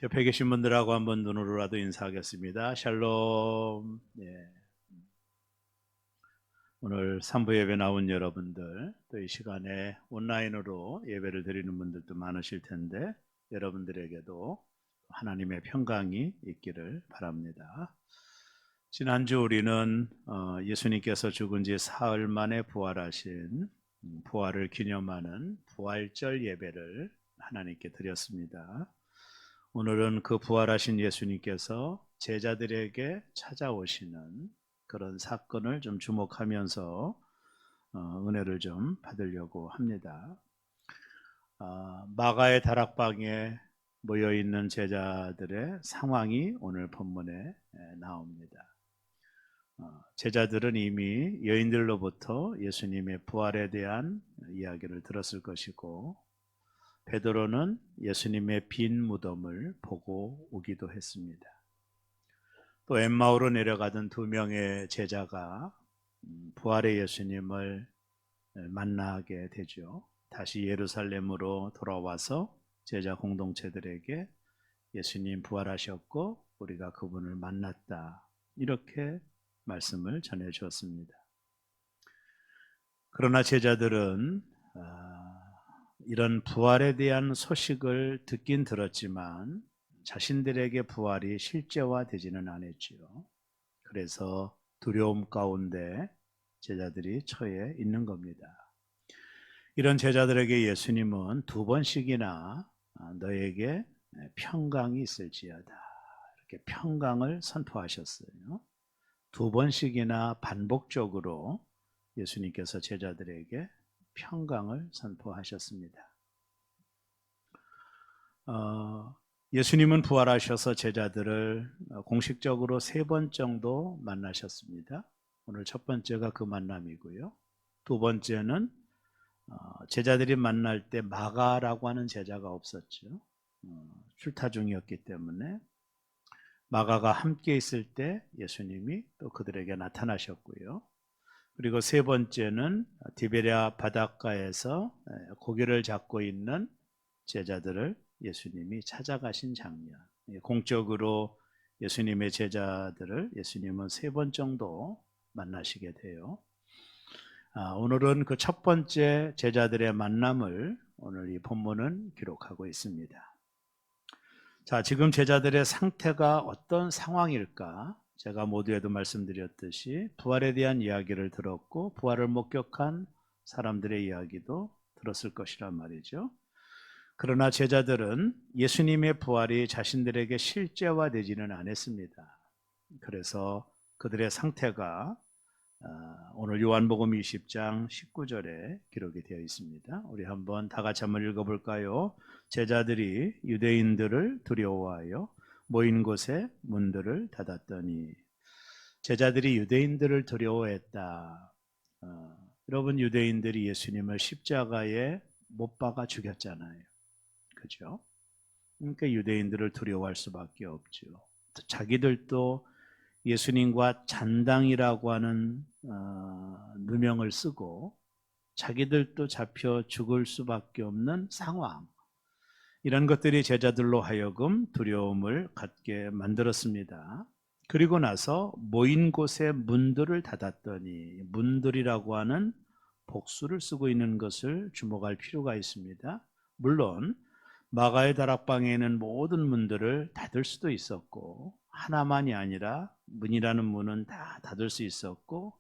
옆에 계신 분들하고 한번 눈으로라도 인사하겠습니다. 샬롬. 오늘 3부 예배 나온 여러분들, 또 이 시간에 온라인으로 예배를 드리는 분들도 많으실 텐데 여러분들에게도 하나님의 평강이 있기를 바랍니다. 지난주 우리는 예수님께서 죽은 지 사흘 만에 부활하신 부활을 기념하는 부활절 예배를 하나님께 드렸습니다. 오늘은 그 부활하신 예수님께서 제자들에게 찾아오시는 그런 사건을 좀 주목하면서 은혜를 좀 받으려고 합니다. 마가의 다락방에 모여있는 제자들의 상황이 오늘 본문에 나옵니다. 제자들은 이미 여인들로부터 예수님의 부활에 대한 이야기를 들었을 것이고, 베드로는 예수님의 빈 무덤을 보고 오기도 했습니다. 또 엠마오로 내려가던 두 명의 제자가 부활의 예수님을 만나게 되죠. 다시 예루살렘으로 돌아와서 제자 공동체들에게 예수님 부활하셨고 우리가 그분을 만났다, 이렇게 말씀을 전해 주었습니다. 그러나 제자들은 이런 부활에 대한 소식을 듣긴 들었지만 자신들에게 부활이 실제화되지는 않았지요. 그래서 두려움 가운데 제자들이 처해 있는 겁니다. 이런 제자들에게 예수님은 두 번씩이나 너에게 평강이 있을지어다, 이렇게 평강을 선포하셨어요. 두 번씩이나 반복적으로 예수님께서 제자들에게 평강을 선포하셨습니다. 예수님은 부활하셔서 제자들을 공식적으로 3번 정도 만나셨습니다. 오늘 첫 번째가 그 만남이고요. 두 번째는 제자들이 만날 때 마가라고 하는 제자가 없었죠. 출타 중이었기 때문에 마가가 함께 있을 때 예수님이 또 그들에게 나타나셨고요. 그리고 세 번째는 디베랴 바닷가에서 고기를 잡고 있는 제자들을 예수님이 찾아가신 장면. 공적으로 예수님의 제자들을 예수님은 3번 정도 만나시게 돼요. 오늘은 그 첫 번째 제자들의 만남을 오늘 이 본문은 기록하고 있습니다. 자, 지금 제자들의 상태가 어떤 상황일까? 제가 모두에도 말씀드렸듯이 부활에 대한 이야기를 들었고 부활을 목격한 사람들의 이야기도 들었을 것이란 말이죠. 그러나 제자들은 예수님의 부활이 자신들에게 실제화되지는 않았습니다. 그래서 그들의 상태가 오늘 요한복음 20장 19절에 기록이 되어 있습니다. 우리 한번 다 같이 한번 읽어볼까요? 제자들이 유대인들을 두려워하여 모인 곳에 문들을 닫았더니. 제자들이 유대인들을 두려워했다. 여러분, 유대인들이 예수님을 십자가에 못 박아 죽였잖아요. 그죠? 그러니까 유대인들을 두려워할 수밖에 없죠. 자기들도 예수님과 잔당이라고 하는 누명을 쓰고 자기들도 잡혀 죽을 수밖에 없는 상황, 이런 것들이 제자들로 하여금 두려움을 갖게 만들었습니다. 그리고 나서 모인 곳에 문들을 닫았더니, 문들이라고 하는 복수를 쓰고 있는 것을 주목할 필요가 있습니다. 물론 마가의 다락방에 있는 모든 문들을 닫을 수도 있었고, 하나만이 아니라 문이라는 문은 다 닫을 수 있었고,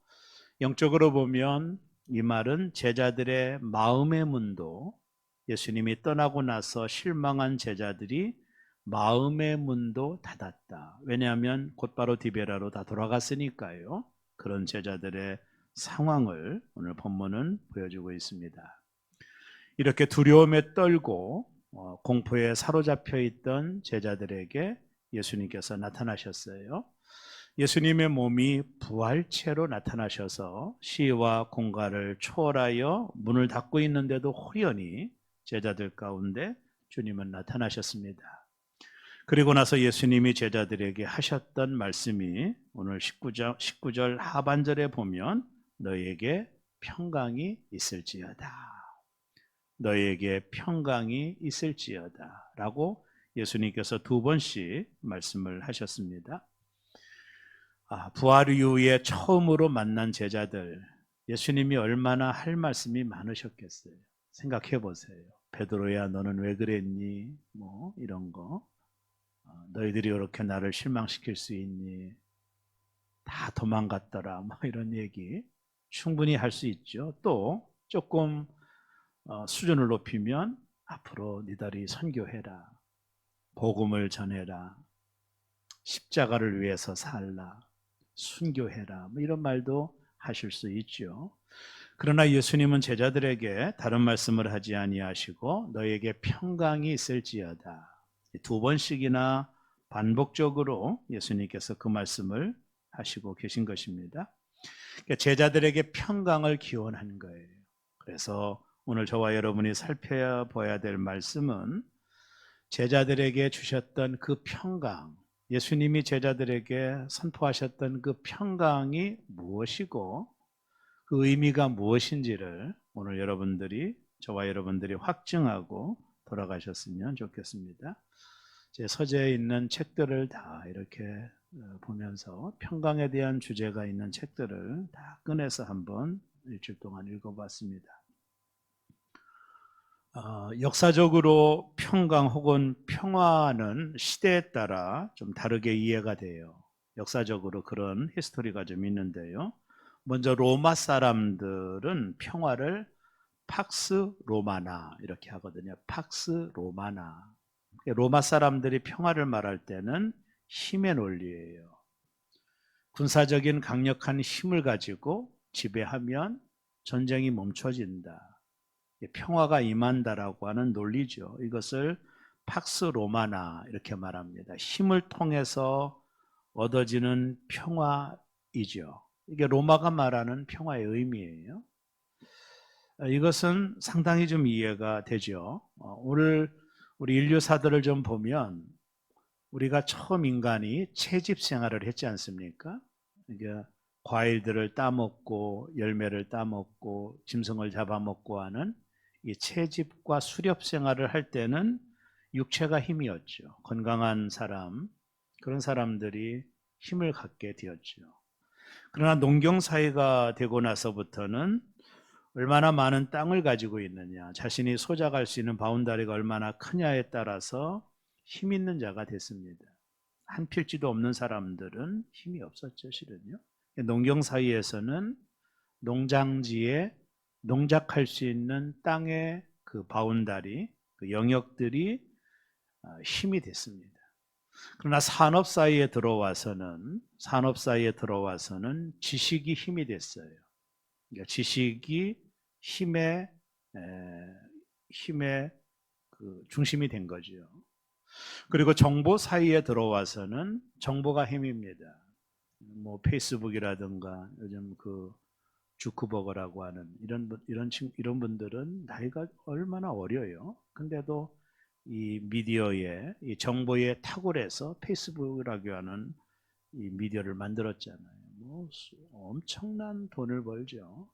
영적으로 보면 이 말은 제자들의 마음의 문도, 예수님이 떠나고 나서 실망한 제자들이 마음의 문도 닫았다. 왜냐하면 곧바로 디베라로 다 돌아갔으니까요. 그런 제자들의 상황을 오늘 본문은 보여주고 있습니다. 이렇게 두려움에 떨고 공포에 사로잡혀 있던 제자들에게 예수님께서 나타나셨어요. 예수님의 몸이 부활체로 나타나셔서 시와 공간을 초월하여 문을 닫고 있는데도 호연히 제자들 가운데 주님은 나타나셨습니다. 그리고 나서 예수님이 제자들에게 하셨던 말씀이 오늘 19절 하반절에 보면 너에게 평강이 있을지어다. 너에게 평강이 있을지어다 라고 예수님께서 두 번씩 말씀을 하셨습니다. 부활 이후에 처음으로 만난 제자들, 예수님이 얼마나 할 말씀이 많으셨겠어요. 생각해 보세요. 베드로야 너는 왜 그랬니? 뭐 이런 거. 너희들이 이렇게 나를 실망시킬 수 있니? 다 도망갔더라. 뭐 이런 얘기 충분히 할 수 있죠. 또 조금 수준을 높이면 앞으로 너희들이 선교해라. 복음을 전해라. 십자가를 위해서 살라. 순교해라. 뭐 이런 말도 하실 수 있죠. 그러나 예수님은 제자들에게 다른 말씀을 하지 아니하시고 너에게 평강이 있을지어다. 두 번씩이나 반복적으로 예수님께서 그 말씀을 하시고 계신 것입니다. 그러니까 제자들에게 평강을 기원한 거예요. 그래서 오늘 저와 여러분이 살펴봐야 될 말씀은 제자들에게 주셨던 그 평강, 예수님이 제자들에게 선포하셨던 그 평강이 무엇이고 그 의미가 무엇인지를 오늘 저와 여러분들이 확증하고 돌아가셨으면 좋겠습니다. 제 서재에 있는 책들을 다 이렇게 보면서 평강에 대한 주제가 있는 책들을 다 꺼내서 한번 일주일 동안 읽어봤습니다. 역사적으로 평강 혹은 평화는 시대에 따라 좀 다르게 이해가 돼요. 역사적으로 그런 히스토리가 좀 있는데요. 먼저 로마 사람들은 평화를 팍스 로마나 이렇게 하거든요. 팍스 로마나. 로마 사람들이 평화를 말할 때는 힘의 논리예요. 군사적인 강력한 힘을 가지고 지배하면 전쟁이 멈춰진다. 평화가 임한다라고 하는 논리죠. 이것을 팍스 로마나 이렇게 말합니다. 힘을 통해서 얻어지는 평화이죠. 이게 로마가 말하는 평화의 의미예요. 이것은 상당히 좀 이해가 되죠. 오늘 우리 인류사들을 좀 보면 우리가 처음 인간이 채집 생활을 했지 않습니까? 그러니까 과일들을 따먹고 열매를 따먹고 짐승을 잡아먹고 하는 이 채집과 수렵 생활을 할 때는 육체가 힘이었죠. 건강한 사람, 그런 사람들이 힘을 갖게 되었죠. 그러나 농경사회가 되고 나서부터는 얼마나 많은 땅을 가지고 있느냐, 자신이 소작할 수 있는 바운다리가 얼마나 크냐에 따라서 힘 있는 자가 됐습니다. 한 필지도 없는 사람들은 힘이 없었죠, 실은요. 농경사회에서는 농장지에 농작할 수 있는 땅의 그 바운다리, 그 영역들이 힘이 됐습니다. 그러나 산업 사이에 들어와서는 지식이 힘이 됐어요. 그러니까 지식이 힘의 그 중심이 된 거죠. 그리고 정보 사이에 들어와서는 정보가 힘입니다. 뭐 페이스북이라든가 요즘 그 주크버거라고 하는 이런 분들은 나이가 얼마나 어려요. 근데도 이 미디어에 이 정보에 탁월해서 페이스북이라고 하는 이 미디어를 만들었잖아요. 뭐 엄청난 돈을 벌죠.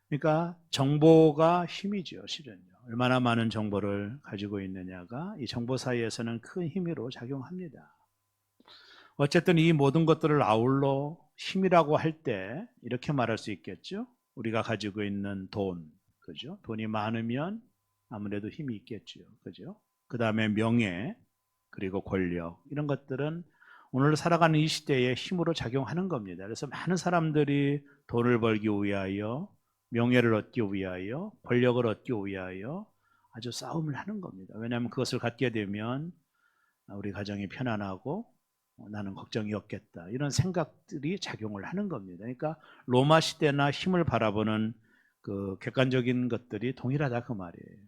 그러니까 정보가 힘이죠, 실은요. 얼마나 많은 정보를 가지고 있느냐가 이 정보 사이에서는 큰 힘으로 작용합니다. 어쨌든 이 모든 것들을 아울러 힘이라고 할 때 이렇게 말할 수 있겠죠. 우리가 가지고 있는 돈, 그죠? 돈이 많으면 아무래도 힘이 있겠죠, 그죠? 그 다음에 명예, 그리고 권력, 이런 것들은 오늘 살아가는 이 시대에 힘으로 작용하는 겁니다. 그래서 많은 사람들이 돈을 벌기 위하여, 명예를 얻기 위하여, 권력을 얻기 위하여 아주 싸움을 하는 겁니다. 왜냐하면 그것을 갖게 되면 우리 가정이 편안하고 나는 걱정이 없겠다, 이런 생각들이 작용을 하는 겁니다. 그러니까 로마 시대나 힘을 바라보는 그 객관적인 것들이 동일하다 그 말이에요.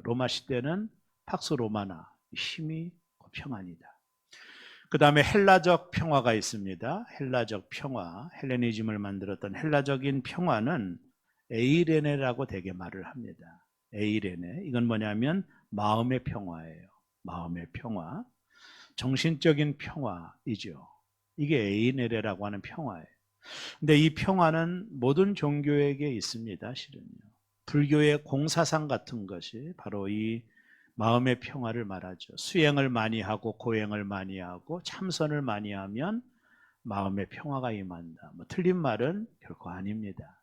로마 시대는 팍스 로마나, 힘이 평안이다. 그 다음에 헬라적 평화가 있습니다. 헬라적 평화, 헬레니즘을 만들었던 헬라적인 평화는 에이레네라고 되게 말을 합니다. 에이레네, 이건 뭐냐면 마음의 평화예요. 마음의 평화, 정신적인 평화이죠. 이게 에이레네라고 하는 평화예요. 근데 이 평화는 모든 종교에게 있습니다, 실은요. 불교의 공사상 같은 것이 바로 이 마음의 평화를 말하죠. 수행을 많이 하고 고행을 많이 하고 참선을 많이 하면 마음의 평화가 임한다. 뭐 틀린 말은 결코 아닙니다.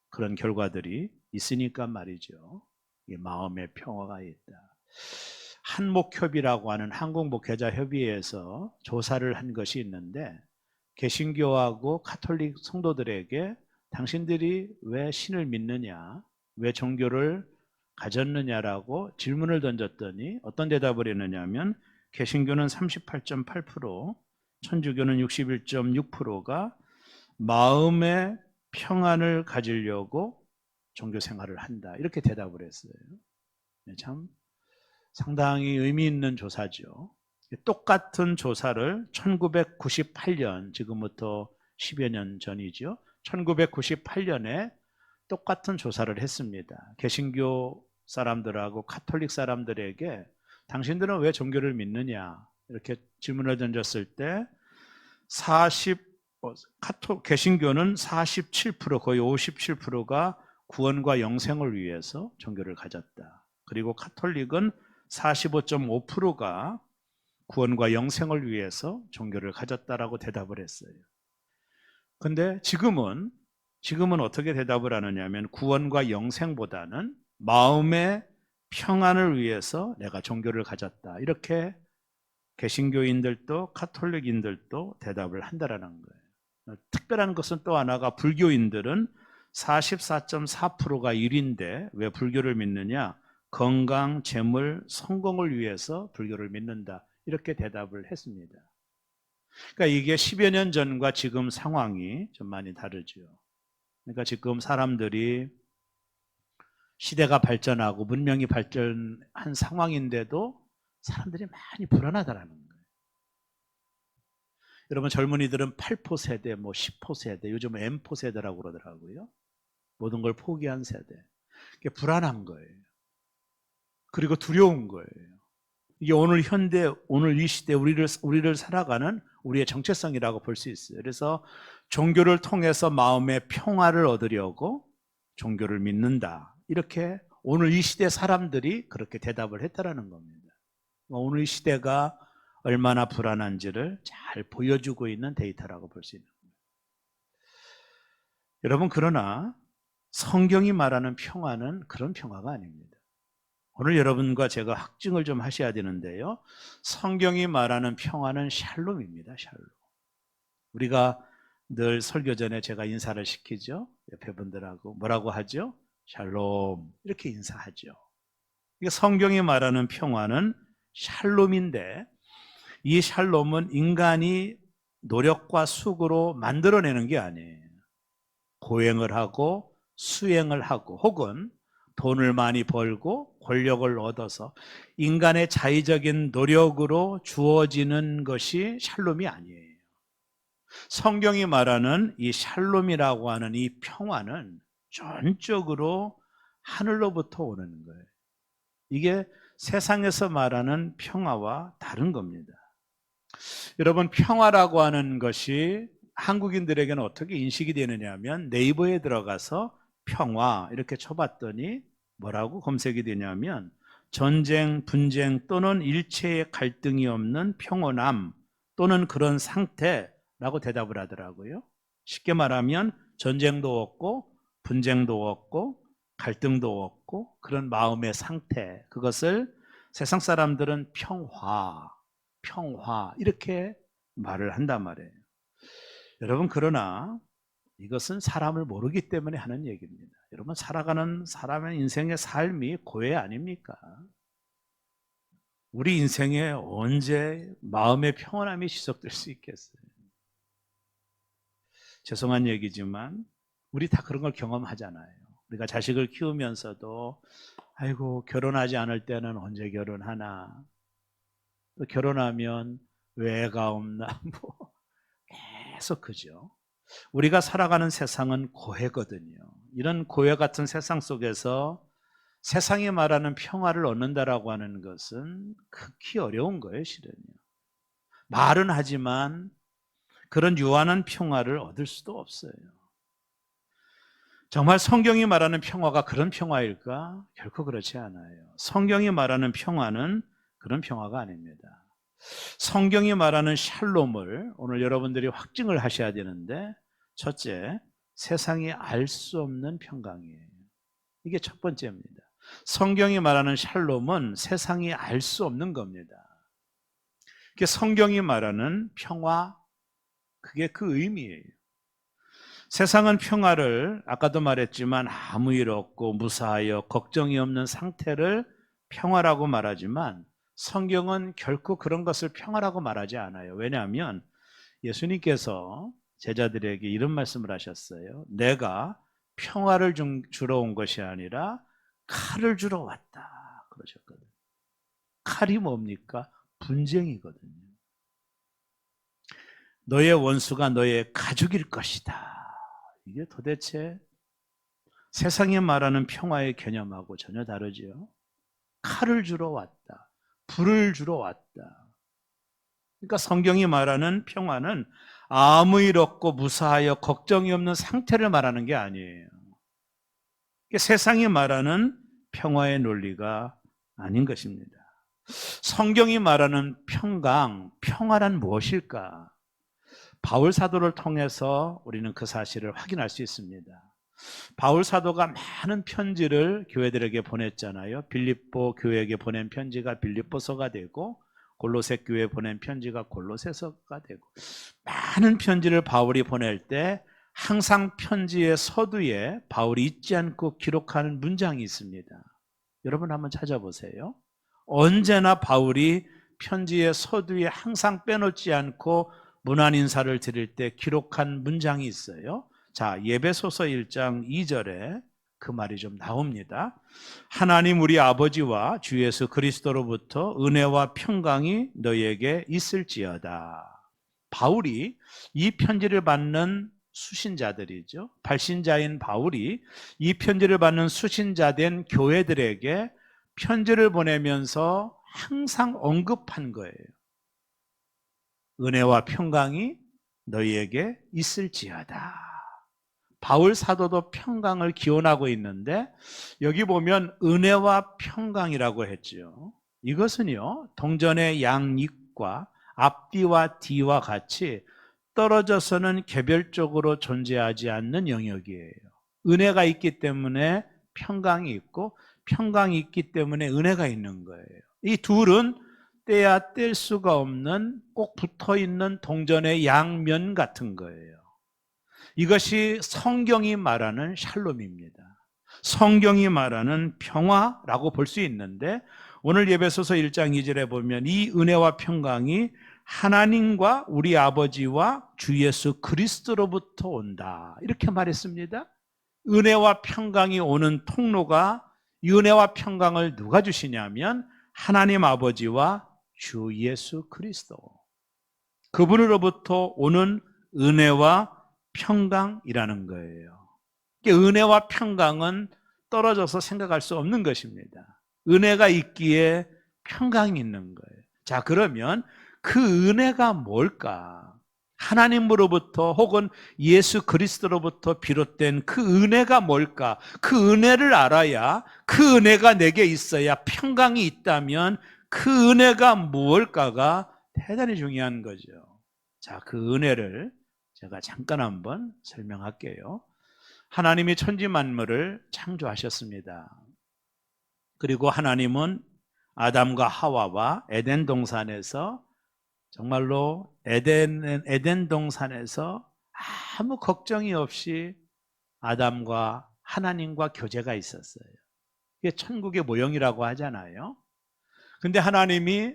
그런 결과들이 있으니까 말이죠. 이 마음의 평화가 있다. 한목협이라고 하는 한국목회자협의회에서 조사를 한 것이 있는데, 개신교하고 가톨릭 성도들에게 당신들이 왜 신을 믿느냐, 왜 종교를 가졌느냐라고 질문을 던졌더니 어떤 대답을 했느냐면, 개신교는 38.8%, 천주교는 61.6%가 마음의 평안을 가지려고 종교 생활을 한다, 이렇게 대답을 했어요. 참 상당히 의미 있는 조사죠. 똑같은 조사를 1998년, 지금부터 10여 년 전이죠. 1998년에 똑같은 조사를 했습니다. 개신교 사람들하고 가톨릭 사람들에게 당신들은 왜 종교를 믿느냐, 이렇게 질문을 던졌을 때 개신교는 47%, 거의 57%가 구원과 영생을 위해서 종교를 가졌다. 그리고 가톨릭은 45.5%가 구원과 영생을 위해서 종교를 가졌다라고 대답을 했어요. 근데 지금은 어떻게 대답을 하느냐면, 구원과 영생보다는 마음의 평안을 위해서 내가 종교를 가졌다, 이렇게 개신교인들도 가톨릭인들도 대답을 한다라는 거예요. 특별한 것은 또 하나가, 불교인들은 44.4%가 1인데 왜 불교를 믿느냐? 건강, 재물, 성공을 위해서 불교를 믿는다, 이렇게 대답을 했습니다. 그러니까 이게 10여 년 전과 지금 상황이 좀 많이 다르죠. 그러니까 지금 사람들이 시대가 발전하고 문명이 발전한 상황인데도 사람들이 많이 불안하다라는 거예요. 여러분, 젊은이들은 8포 세대, 뭐 10포 세대, 요즘 M포 세대라고 그러더라고요. 모든 걸 포기한 세대. 이게 불안한 거예요. 그리고 두려운 거예요. 이게 오늘 현대, 오늘 이 시대 우리를 살아가는 우리의 정체성이라고 볼 수 있어요. 그래서 종교를 통해서 마음의 평화를 얻으려고 종교를 믿는다, 이렇게 오늘 이 시대 사람들이 그렇게 대답을 했다라는 겁니다. 오늘 이 시대가 얼마나 불안한지를 잘 보여주고 있는 데이터라고 볼 수 있는 겁니다. 여러분, 그러나 성경이 말하는 평화는 그런 평화가 아닙니다. 오늘 여러분과 제가 확증을 좀 하셔야 되는데요, 성경이 말하는 평화는 샬롬입니다. 샬롬. 우리가 늘 설교 전에 제가 인사를 시키죠. 옆에 분들하고 뭐라고 하죠? 샬롬, 이렇게 인사하죠. 성경이 말하는 평화는 샬롬인데, 이 샬롬은 인간이 노력과 수고로 만들어내는 게 아니에요. 고행을 하고 수행을 하고, 혹은 돈을 많이 벌고 권력을 얻어서 인간의 자의적인 노력으로 주어지는 것이 샬롬이 아니에요. 성경이 말하는 이 샬롬이라고 하는 이 평화는 전적으로 하늘로부터 오는 거예요. 이게 세상에서 말하는 평화와 다른 겁니다. 여러분, 평화라고 하는 것이 한국인들에게는 어떻게 인식이 되느냐 하면, 네이버에 들어가서 평화 이렇게 쳐봤더니 뭐라고 검색이 되냐면, 전쟁, 분쟁 또는 일체의 갈등이 없는 평온함 또는 그런 상태라고 대답을 하더라고요. 쉽게 말하면 전쟁도 없고 분쟁도 없고 갈등도 없고 그런 마음의 상태, 그것을 세상 사람들은 평화 이렇게 말을 한단 말이에요. 여러분, 그러나 이것은 사람을 모르기 때문에 하는 얘기입니다. 여러분, 살아가는 사람의 인생의 삶이 고해 아닙니까? 우리 인생에 언제 마음의 평안함이 지속될 수 있겠어요? 죄송한 얘기지만 우리 다 그런 걸 경험하잖아요. 우리가 자식을 키우면서도 아이고, 결혼하지 않을 때는 언제 결혼하나, 또 결혼하면 왜 애가 없나, 뭐 계속 그죠. 우리가 살아가는 세상은 고해거든요. 이런 고해 같은 세상 속에서 세상이 말하는 평화를 얻는다라고 하는 것은 극히 어려운 거예요, 실은요. 말은 하지만 그런 유한한 평화를 얻을 수도 없어요. 정말 성경이 말하는 평화가 그런 평화일까? 결코 그렇지 않아요. 성경이 말하는 평화는 그런 평화가 아닙니다. 성경이 말하는 샬롬을 오늘 여러분들이 확증을 하셔야 되는데, 첫째, 세상이 알 수 없는 평강이에요. 이게 첫 번째입니다. 성경이 말하는 샬롬은 세상이 알 수 없는 겁니다. 성경이 말하는 평화, 그게 그 의미예요. 세상은 평화를 아까도 말했지만 아무 일 없고 무사하여 걱정이 없는 상태를 평화라고 말하지만, 성경은 결코 그런 것을 평화라고 말하지 않아요. 왜냐하면 예수님께서 제자들에게 이런 말씀을 하셨어요. 내가 평화를 주러 온 것이 아니라 칼을 주러 왔다 그러셨거든요. 칼이 뭡니까? 분쟁이거든요. 너의 원수가 너의 가족일 것이다. 이게 도대체 세상이 말하는 평화의 개념하고 전혀 다르죠. 칼을 주러 왔다. 불을 주러 왔다. 그러니까 성경이 말하는 평화는 아무 일 없고 무사하여 걱정이 없는 상태를 말하는 게 아니에요. 세상이 말하는 평화의 논리가 아닌 것입니다. 성경이 말하는 평강, 평화란 무엇일까? 바울 사도를 통해서 우리는 그 사실을 확인할 수 있습니다. 바울 사도가 많은 편지를 교회들에게 보냈잖아요. 빌립보 교회에게 보낸 편지가 빌립보서가 되고, 골로새 교회에 보낸 편지가 골로새서가 되고, 많은 편지를 바울이 보낼 때 항상 편지의 서두에 바울이 잊지 않고 기록하는 문장이 있습니다. 여러분 한번 찾아보세요. 언제나 바울이 편지의 서두에 항상 빼놓지 않고 문안 인사를 드릴 때 기록한 문장이 있어요. 자, 에베소서 1장 2절에 그 말이 좀 나옵니다. 하나님 우리 아버지와 주 예수 그리스도로부터 은혜와 평강이 너희에게 있을지어다. 바울이 이 편지를 받는 수신자들이죠. 발신자인 바울이 이 편지를 받는 수신자된 교회들에게 편지를 보내면서 항상 언급한 거예요. 은혜와 평강이 너희에게 있을지어다. 바울 사도도 평강을 기원하고 있는데, 여기 보면 은혜와 평강이라고 했죠. 이것은요, 동전의 양익과 앞뒤와 뒤와 같이 떨어져서는 개별적으로 존재하지 않는 영역이에요. 은혜가 있기 때문에 평강이 있고, 평강이 있기 때문에 은혜가 있는 거예요. 이 둘은 떼야 뗄 수가 없는 꼭 붙어있는 동전의 양면 같은 거예요. 이것이 성경이 말하는 샬롬입니다. 성경이 말하는 평화라고 볼 수 있는데, 오늘 에베소서 1장 2절에 보면 이 은혜와 평강이 하나님과 우리 아버지와 주 예수 그리스도로부터 온다, 이렇게 말했습니다. 은혜와 평강이 오는 통로가, 이 은혜와 평강을 누가 주시냐면 하나님 아버지와 주 예수 그리스도, 그분으로부터 오는 은혜와 평강이라는 거예요. 은혜와 평강은 떨어져서 생각할 수 없는 것입니다. 은혜가 있기에 평강이 있는 거예요. 자, 그러면 그 은혜가 뭘까? 하나님으로부터 혹은 예수 그리스도로부터 비롯된 그 은혜가 뭘까? 그 은혜를 알아야, 그 은혜가 내게 있어야 평강이 있다면 그 은혜가 무엇일까가 대단히 중요한 거죠. 자, 그 은혜를 제가 잠깐 한번 설명할게요. 하나님이 천지 만물을 창조하셨습니다. 그리고 하나님은 아담과 하와와 에덴 동산에서, 정말로 에덴 동산에서 아무 걱정이 없이 아담과 하나님과 교제가 있었어요. 이게 천국의 모형이라고 하잖아요. 근데 하나님이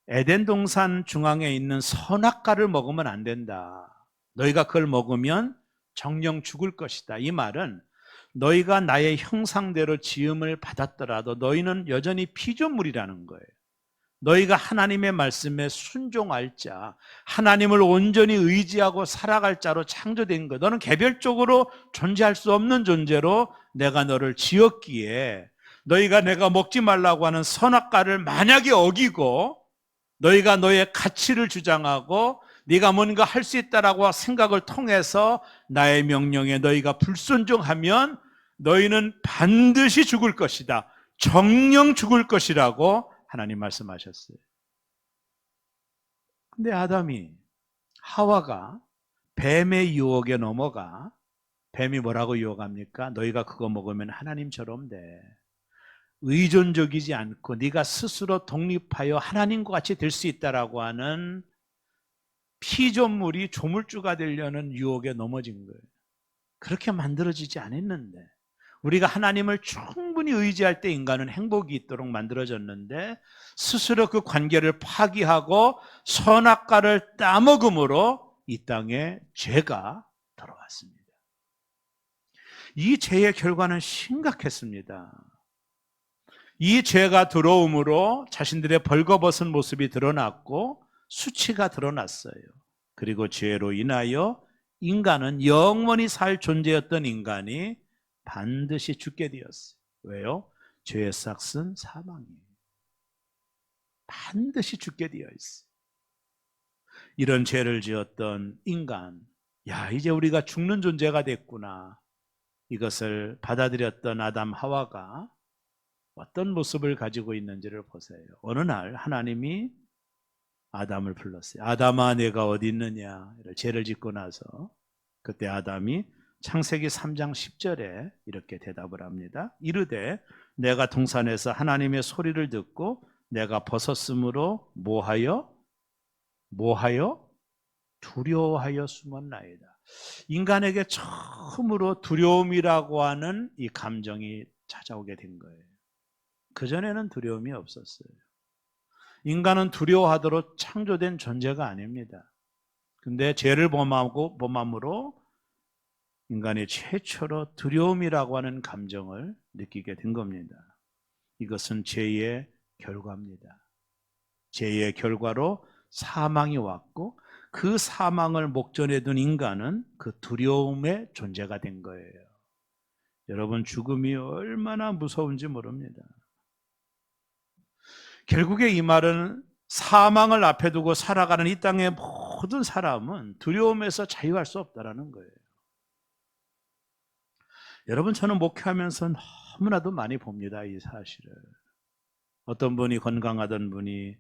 에덴 동산 중앙에 있는 선악과를 먹으면 안 된다. 너희가 그걸 먹으면 정령 죽을 것이다. 이 말은 너희가 나의 형상대로 지음을 받았더라도 너희는 여전히 피조물이라는 거예요. 너희가 하나님의 말씀에 순종할 자, 하나님을 온전히 의지하고 살아갈 자로 창조된 것, 너는 개별적으로 존재할 수 없는 존재로 내가 너를 지었기에, 너희가 내가 먹지 말라고 하는 선악과를 만약에 어기고 너희가 너의 가치를 주장하고 네가 뭔가 할 수 있다라고 생각을 통해서 나의 명령에 너희가 불순종하면 너희는 반드시 죽을 것이다. 정령 죽을 것이라고 하나님 말씀하셨어요. 근데 아담이, 하와가 뱀의 유혹에 넘어가, 뱀이 뭐라고 유혹합니까? 너희가 그거 먹으면 하나님처럼 돼. 의존적이지 않고 네가 스스로 독립하여 하나님과 같이 될 수 있다라고 하는 피조물이 조물주가 되려는 유혹에 넘어진 거예요. 그렇게 만들어지지 않았는데, 우리가 하나님을 충분히 의지할 때 인간은 행복이 있도록 만들어졌는데, 스스로 그 관계를 파기하고 선악과를 따먹음으로 이 땅에 죄가 들어왔습니다. 이 죄의 결과는 심각했습니다. 이 죄가 들어옴으로 자신들의 벌거벗은 모습이 드러났고 수치가 드러났어요. 그리고 죄로 인하여 인간은, 영원히 살 존재였던 인간이 반드시 죽게 되었어요. 왜요? 죄의 삭은 사망이에요. 반드시 죽게 되어 있어요. 이런 죄를 지었던 인간, 야, 이제 우리가 죽는 존재가 됐구나. 이것을 받아들였던 아담 하와가 어떤 모습을 가지고 있는지를 보세요. 어느 날 하나님이 아담을 불렀어요. 아담아, 내가 어디 있느냐? 죄를 짓고 나서 그때 아담이 창세기 3장 10절에 이렇게 대답을 합니다. 이르되 내가 동산에서 하나님의 소리를 듣고 내가 벗었으므로 뭐하여 두려워하여 숨었나이다. 인간에게 처음으로 두려움이라고 하는 이 감정이 찾아오게 된 거예요. 그전에는 두려움이 없었어요. 인간은 두려워하도록 창조된 존재가 아닙니다. 근데 죄를 범함으로 인간이 최초로 두려움이라고 하는 감정을 느끼게 된 겁니다. 이것은 죄의 결과입니다. 죄의 결과로 사망이 왔고, 그 사망을 목전에 둔 인간은 그 두려움의 존재가 된 거예요. 여러분, 죽음이 얼마나 무서운지 모릅니다. 결국에 이 말은 사망을 앞에 두고 살아가는 이 땅의 모든 사람은 두려움에서 자유할 수 없다는 거예요. 여러분, 저는 목회하면서 너무나도 많이 봅니다, 이 사실을. 어떤 분이, 건강하던 분이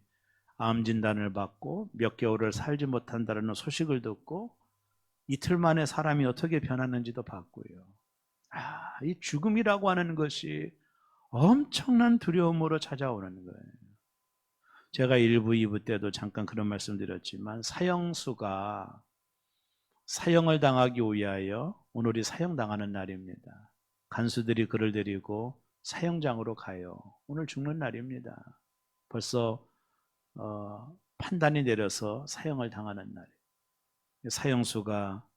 암 진단을 받고 몇 개월을 살지 못한다는 소식을 듣고 이틀 만에 사람이 어떻게 변하는지도 봤고요. 이 죽음이라고 하는 것이 엄청난 두려움으로 찾아오는 거예요. 제가 1부, 2부 때도 잠깐 그런 말씀 드렸지만, 사형수가 사형을 당하기 위하여 오늘이 사형당하는 날입니다. 간수들이 그를 데리고 사형장으로 가요. 오늘 죽는 날입니다. 벌써 판단이 내려서 사형을 당하는 날. 사형수가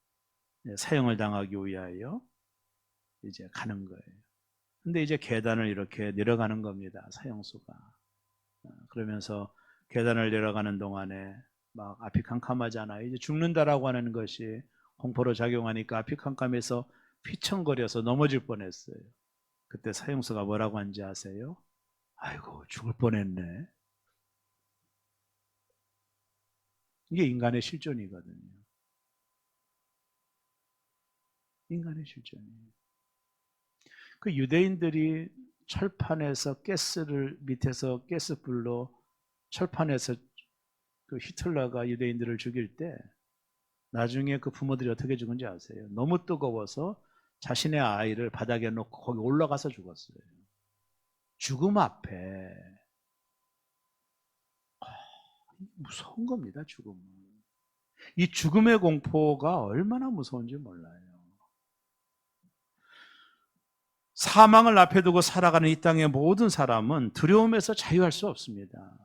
사형을 당하기 위하여 이제 가는 거예요. 근데 이제 계단을 이렇게 내려가는 겁니다, 사형수가. 그러면서 계단을 내려가는 동안에 막 앞이 캄캄하잖아요. 이제 죽는다라고 하는 것이 공포로 작용하니까 앞이 캄캄해서 휘청거려서 넘어질 뻔했어요. 그때 사형수가 뭐라고 한지 아세요? 아이고, 죽을 뻔했네. 이게 인간의 실존이거든요. 인간의 실존이에요. 그 유대인들이 철판에서 밑에서 가스불로 철판에서 그 히틀러가 유대인들을 죽일 때 나중에 그 부모들이 어떻게 죽은지 아세요? 너무 뜨거워서 자신의 아이를 바닥에 놓고 거기 올라가서 죽었어요. 죽음 앞에 무서운 겁니다, 죽음은. 이 죽음의 공포가 얼마나 무서운지 몰라요. 사망을 앞에 두고 살아가는 이 땅의 모든 사람은 두려움에서 자유할 수 없습니다.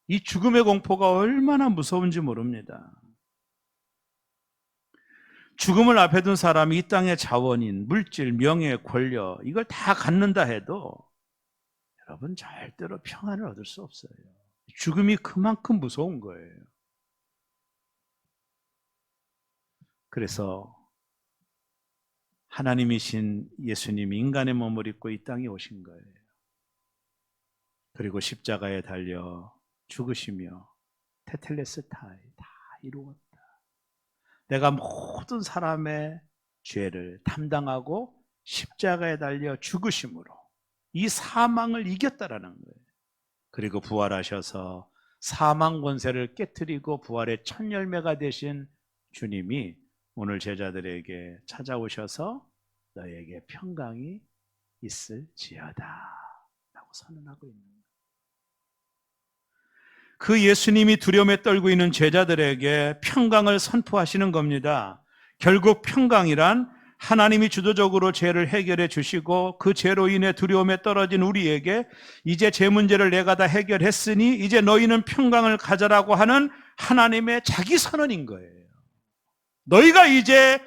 이 죽음의 공포가 얼마나 무서운지 모릅니다. 죽음을 앞에 둔 사람이 이 땅의 자원인 물질, 명예, 권력, 이걸 다 갖는다 해도 여러분, 절대로 평안을 얻을 수 없어요. 죽음이 그만큼 무서운 거예요. 그래서 하나님이신 예수님이 인간의 몸을 입고 이 땅에 오신 거예요. 그리고 십자가에 달려 죽으시며 테텔레스타이, 다 이루었다. 내가 모든 사람의 죄를 담당하고 십자가에 달려 죽으심으로 이 사망을 이겼다라는 거예요. 그리고 부활하셔서 사망 권세를 깨트리고 부활의 첫 열매가 되신 주님이 오늘 제자들에게 찾아오셔서 너에게 평강이 있을지어다 라고 선언하고 있는 거예요. 그 예수님이 두려움에 떨고 있는 제자들에게 평강을 선포하시는 겁니다. 결국 평강이란 하나님이 주도적으로 죄를 해결해 주시고 그 죄로 인해 두려움에 떨어진 우리에게 이제 죄 문제를 내가 다 해결했으니 이제 너희는 평강을 가져라고 하는 하나님의 자기 선언인 거예요. 너희가 이제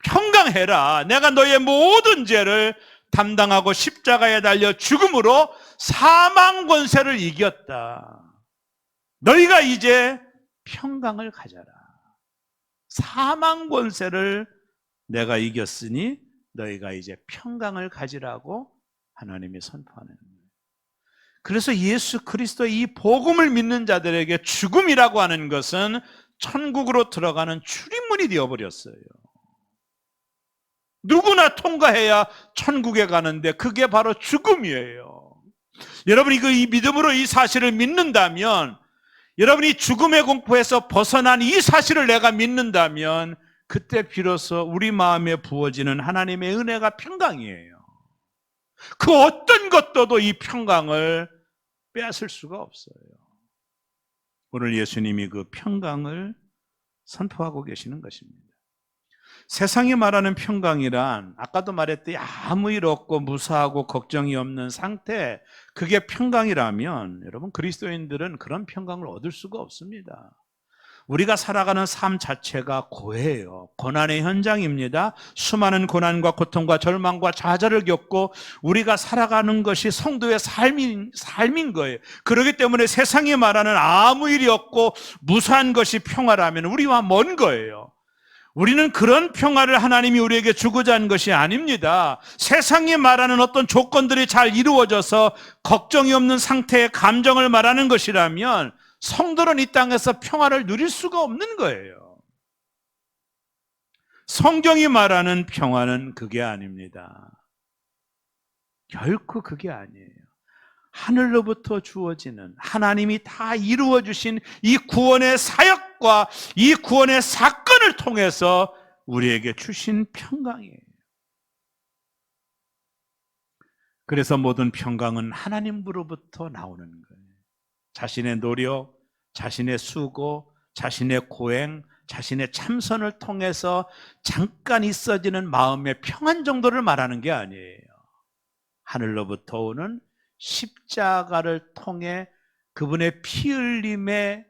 평강해라. 내가 너희의 모든 죄를 담당하고 십자가에 달려 죽음으로 사망 권세를 이겼다. 너희가 이제 평강을 가져라. 사망 권세를 내가 이겼으니 너희가 이제 평강을 가지라고 하나님이 선포하는 거예요. 그래서 예수 그리스도의 이 복음을 믿는 자들에게 죽음이라고 하는 것은 천국으로 들어가는 출입문이 되어버렸어요. 누구나 통과해야 천국에 가는데 그게 바로 죽음이에요. 여러분이 이 믿음으로 이 사실을 믿는다면, 여러분이 죽음의 공포에서 벗어난 이 사실을 내가 믿는다면 그때 비로소 우리 마음에 부어지는 하나님의 은혜가 평강이에요. 그 어떤 것도 이 평강을 빼앗을 수가 없어요. 오늘 예수님이 그 평강을 선포하고 계시는 것입니다. 세상이 말하는 평강이란 아까도 말했듯이 아무 일 없고 무사하고 걱정이 없는 상태, 그게 평강이라면 여러분 그리스도인들은 그런 평강을 얻을 수가 없습니다. 우리가 살아가는 삶 자체가 고해요. 고난의 현장입니다. 수많은 고난과 고통과 절망과 좌절을 겪고 우리가 살아가는 것이 성도의 삶인 거예요. 그렇기 때문에 세상이 말하는 아무 일이 없고 무사한 것이 평화라면 우리와 먼 거예요. 우리는 그런 평화를 하나님이 우리에게 주고자 한 것이 아닙니다. 세상이 말하는 어떤 조건들이 잘 이루어져서 걱정이 없는 상태의 감정을 말하는 것이라면 성도는 이 땅에서 평화를 누릴 수가 없는 거예요. 성경이 말하는 평화는 그게 아닙니다. 결코 그게 아니에요. 하늘로부터 주어지는 하나님이 다 이루어 주신 이 구원의 사역과 이 구원의 사건을 통해서 우리에게 주신 평강이에요. 그래서 모든 평강은 하나님으로부터 나오는 거예요. 자신의 노력, 자신의 수고, 자신의 고행, 자신의 참선을 통해서 잠깐 있어지는 마음의 평안 정도를 말하는 게 아니에요. 하늘로부터 오는 십자가를 통해 그분의 피 흘림의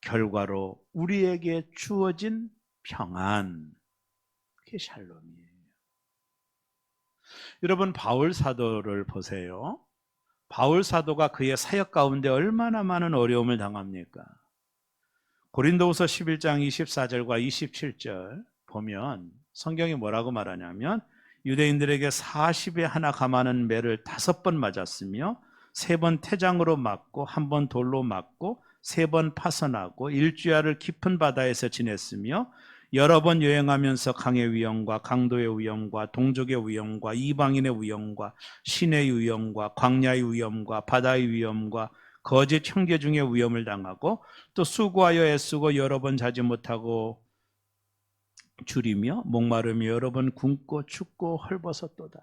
결과로 우리에게 주어진 평안, 그게 샬롬이에요. 여러분 바울 사도를 보세요. 바울 사도가 그의 사역 가운데 얼마나 많은 어려움을 당합니까? 고린도후서 11장 24절과 27절 보면 성경이 뭐라고 말하냐면 유대인들에게 40에 하나 감하는 매를 5번 맞았으며 3번 태장으로 맞고 1번 돌로 맞고 3번 파선하고 일주야를 깊은 바다에서 지냈으며 여러 번 여행하면서 강의 위험과 강도의 위험과 동족의 위험과 이방인의 위험과 신의 위험과 광야의 위험과 바다의 위험과 거짓 형제 중의 위험을 당하고 또 수고하여 애쓰고 여러 번 자지 못하고 줄이며 목마르며 여러 번 굶고 춥고 헐벗었도다.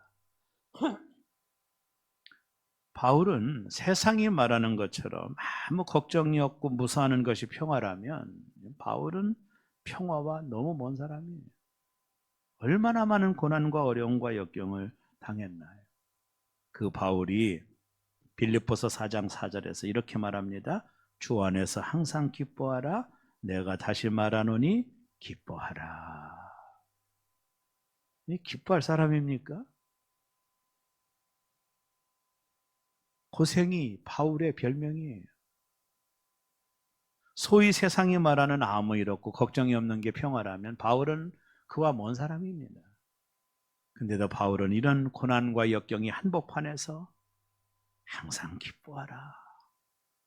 바울은 세상이 말하는 것처럼 아무 걱정이 없고 무사하는 것이 평화라면 바울은 평화와 너무 먼 사람이에요. 얼마나 많은 고난과 어려움과 역경을 당했나요? 그 바울이 빌립보서 4장 4절에서 이렇게 말합니다. 주 안에서 항상 기뻐하라. 내가 다시 말하노니 기뻐하라. 기뻐할 사람입니까? 고생이 바울의 별명이에요. 소위 세상이 말하는 아무 일 없고 걱정이 없는 게 평화라면 바울은 그와 먼 사람입니다. 근데도 바울은 이런 고난과 역경이 한복판에서 항상 기뻐하라.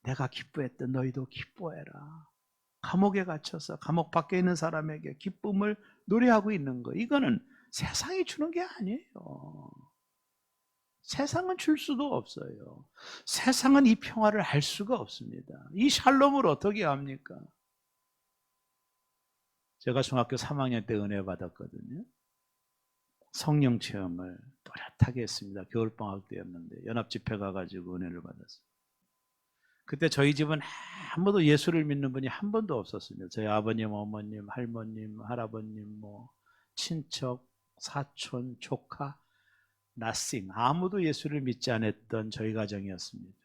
내가 기뻐했던 너희도 기뻐해라. 감옥에 갇혀서 감옥 밖에 있는 사람에게 기쁨을 노래하고 있는 거. 이거는 세상이 주는 게 아니에요. 세상은 줄 수도 없어요. 세상은 이 평화를 알 수가 없습니다. 이 샬롬을 어떻게 합니까? 제가 중학교 3학년 때 은혜 받았거든요. 성령 체험을 또렷하게 했습니다. 겨울방학 때였는데 연합집회 가가지고 은혜를 받았어요. 그때 저희 집은 아무도 예수를 믿는 분이 한 번도 없었습니다. 저희 아버님, 어머님, 할머님, 할아버님, 친척, 사촌, 조카, nothing. 아무도 예수를 믿지 않았던 저희 가정이었습니다.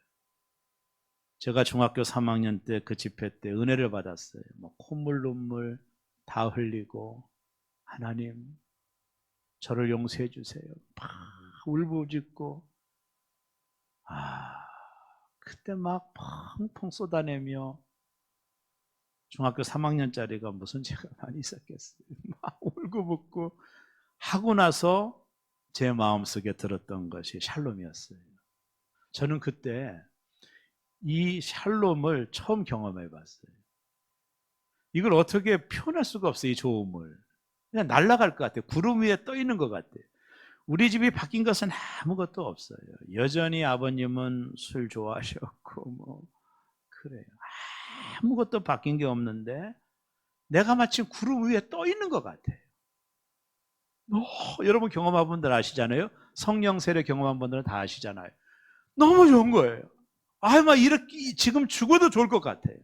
제가 중학교 3학년 때 그 집회 때 은혜를 받았어요. 콧물 눈물 다 흘리고 하나님 저를 용서해 주세요. 막 울부짖고 그때 막 펑펑 쏟아내며 중학교 3학년짜리가 무슨 죄가 많이 있었겠어요. 막 울고붓고 하고 나서 제 마음속에 들었던 것이 샬롬이었어요. 저는 그때 이 샬롬을 처음 경험해 봤어요. 이걸 어떻게 표현할 수가 없어요. 이 좋음을. 그냥 날아갈 것 같아요. 구름 위에 떠 있는 것 같아요. 우리 집이 바뀐 것은 아무것도 없어요. 여전히 아버님은 술 좋아하셨고 그래요. 아무것도 바뀐 게 없는데 내가 마치 구름 위에 떠 있는 것 같아요. 여러분 경험한 분들 아시잖아요. 성령 세례 경험한 분들은 다 아시잖아요. 너무 좋은 거예요. 막 이렇게 지금 죽어도 좋을 것 같아요.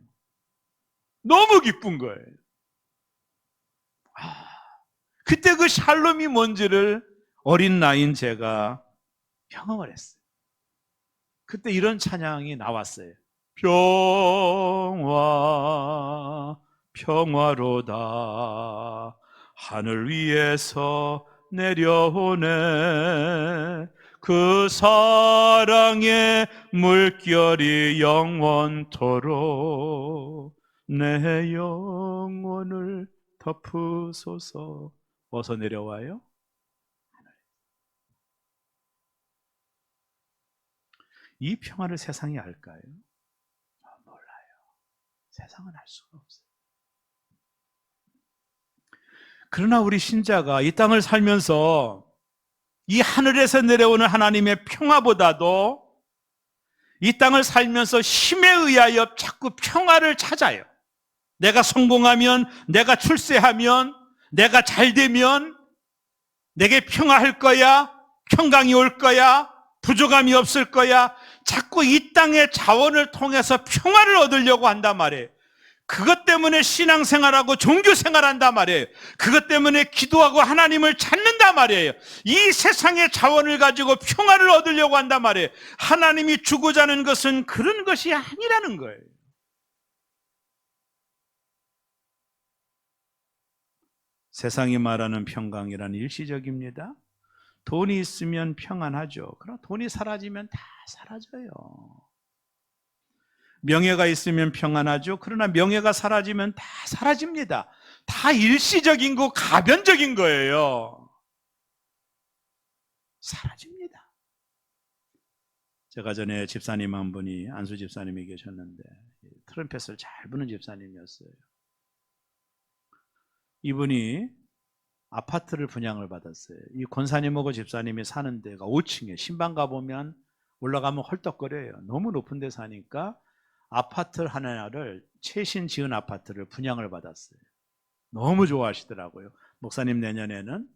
너무 기쁜 거예요. 그때 그 샬롬이 뭔지를 어린 나이인 제가 경험을 했어요. 그때 이런 찬양이 나왔어요. 평화 평화로다 하늘 위에서 내려오네 그 사랑의 물결이 영원토록 내 영혼을 덮으소서. 어디서 내려와요? 이 평화를 세상이 알까요? 몰라요. 세상은 알 수가 없어요. 그러나 우리 신자가 이 땅을 살면서 이 하늘에서 내려오는 하나님의 평화보다도 이 땅을 살면서 힘에 의하여 자꾸 평화를 찾아요. 내가 성공하면, 내가 출세하면, 내가 잘되면 내게 평화할 거야, 평강이 올 거야, 부족함이 없을 거야. 자꾸 이 땅의 자원을 통해서 평화를 얻으려고 한단 말이에요. 그것 때문에 신앙생활하고 종교생활한단 말이에요. 그것 때문에 기도하고 하나님을 찾는단 말이에요. 이 세상의 자원을 가지고 평화를 얻으려고 한단 말이에요. 하나님이 주고자 하는 것은 그런 것이 아니라는 거예요. 세상이 말하는 평강이란 일시적입니다. 돈이 있으면 평안하죠. 그러나 돈이 사라지면 다 사라져요. 명예가 있으면 평안하죠. 그러나 명예가 사라지면 다 사라집니다. 다 일시적인 거, 가변적인 거예요. 사라집니다. 제가 전에 집사님 한 분이 안수 집사님이 계셨는데 트럼펫을 잘 부는 집사님이었어요. 이분이 아파트를 분양을 받았어요. 이 권사님하고 집사님이 사는 데가 5층에 신방 가보면 올라가면 헐떡거려요. 너무 높은 데 사니까 아파트 하나를 최신 지은 아파트를 분양을 받았어요. 너무 좋아하시더라고요. 목사님 내년에는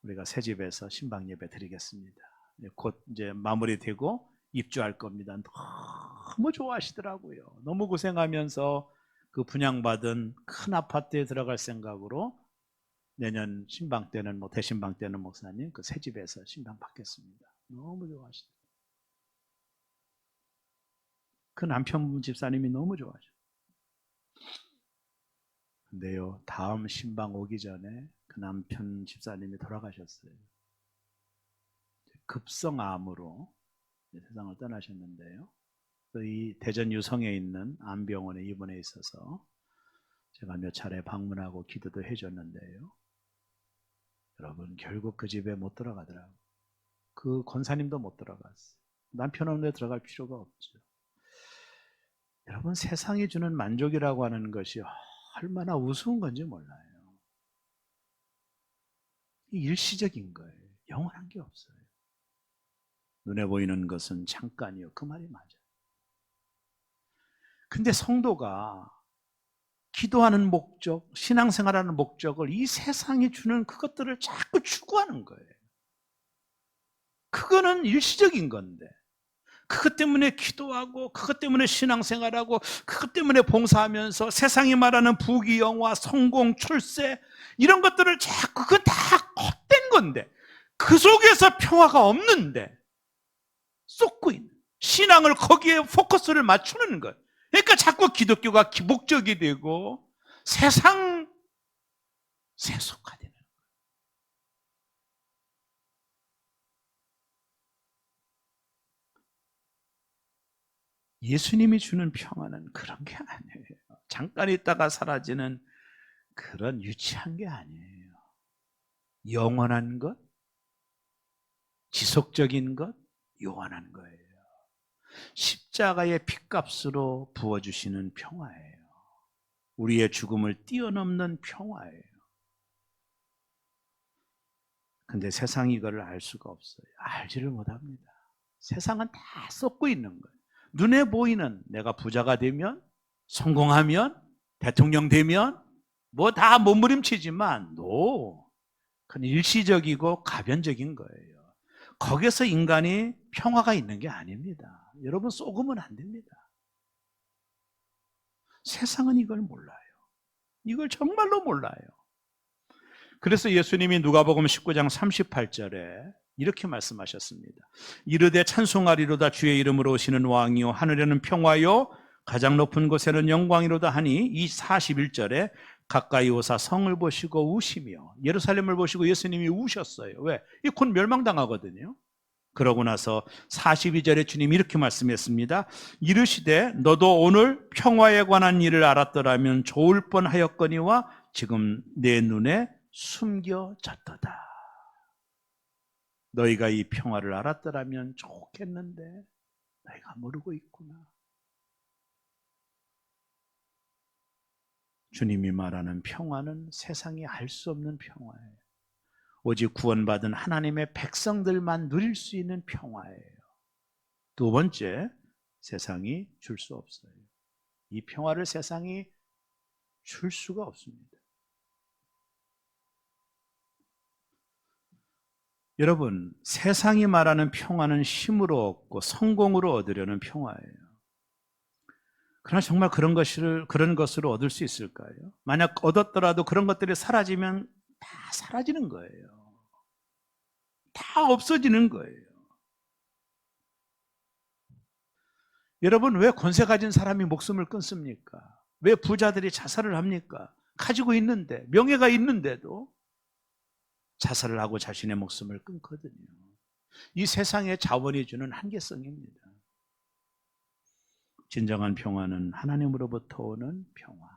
우리가 새 집에서 신방 예배 드리겠습니다. 곧 이제 마무리되고 입주할 겁니다. 너무 좋아하시더라고요. 너무 고생하면서 그 분양받은 큰 아파트에 들어갈 생각으로 내년 신방 때는 대신방 때는 목사님 그 새 집에서 신방 받겠습니다. 너무 좋아하시더라고요. 그 남편 집사님이 너무 좋아하죠. 근데요, 다음 신방 오기 전에 그 남편 집사님이 돌아가셨어요. 급성암으로 세상을 떠나셨는데요. 또 이 대전 유성에 있는 암병원에 입원해 있어서 제가 몇 차례 방문하고 기도도 해줬는데요. 여러분 결국 그 집에 못 들어가더라고요. 그 권사님도 못 들어갔어요. 남편 없는데 들어갈 필요가 없죠. 여러분 세상이 주는 만족이라고 하는 것이 얼마나 우스운 건지 몰라요. 일시적인 거예요. 영원한 게 없어요. 눈에 보이는 것은 잠깐이요. 그 말이 맞아요. 근데 성도가 기도하는 목적, 신앙생활하는 목적을 이 세상이 주는 그것들을 자꾸 추구하는 거예요. 그거는 일시적인 건데, 그것 때문에 기도하고, 그것 때문에 신앙생활하고, 그것 때문에 봉사하면서 세상이 말하는 부귀영화, 성공, 출세 이런 것들을 자꾸, 그건 다 헛된 건데, 그 속에서 평화가 없는데 쏟고 있는, 신앙을 거기에 포커스를 맞추는 거예요. 그러니까 자꾸 기독교가 목적이 되고 세상 세속화되는 거예요. 예수님이 주는 평화는 그런 게 아니에요. 잠깐 있다가 사라지는 그런 유치한 게 아니에요. 영원한 것, 지속적인 것, 요한한 거예요. 십자가의 핏값으로 부어주시는 평화예요. 우리의 죽음을 뛰어넘는 평화예요. 근데 세상이 이거를 알 수가 없어요. 알지를 못합니다. 세상은 다 썩고 있는 거예요. 눈에 보이는, 내가 부자가 되면, 성공하면, 대통령 되면 뭐 다 몸부림치지만 그건 일시적이고 가변적인 거예요. 거기서 인간이 평화가 있는 게 아닙니다. 여러분 속으면 안 됩니다. 세상은 이걸 몰라요. 이걸 정말로 몰라요. 그래서 예수님이 누가복음 19장 38절에 이렇게 말씀하셨습니다. 이르되 찬송하리로다 주의 이름으로 오시는 왕이요 하늘에는 평화요 가장 높은 곳에는 영광이로다 하니, 이 41절에 가까이 오사 성을 보시고 우시며, 예루살렘을 보시고 예수님이 우셨어요. 왜? 이 곧 멸망당하거든요. 그러고 나서 42절에 주님이 이렇게 말씀했습니다. 이르시되 너도 오늘 평화에 관한 일을 알았더라면 좋을 뻔하였거니와 지금 내 눈에 숨겨졌도다. 너희가 이 평화를 알았더라면 좋겠는데 너희가 모르고 있구나. 주님이 말하는 평화는 세상이 알 수 없는 평화예요. 오직 구원받은 하나님의 백성들만 누릴 수 있는 평화예요. 두 번째, 세상이 줄 수 없어요. 이 평화를 세상이 줄 수가 없습니다. 여러분, 세상이 말하는 평화는 힘으로 얻고 성공으로 얻으려는 평화예요. 그러나 정말 그런 것을 얻을 수 있을까요? 만약 얻었더라도 그런 것들이 사라지면 다 사라지는 거예요. 다 없어지는 거예요. 여러분, 왜 권세 가진 사람이 목숨을 끊습니까? 왜 부자들이 자살을 합니까? 가지고 있는데, 명예가 있는데도 자살을 하고 자신의 목숨을 끊거든요. 이 세상의 자원이 주는 한계성입니다. 진정한 평화는 하나님으로부터 오는 평화.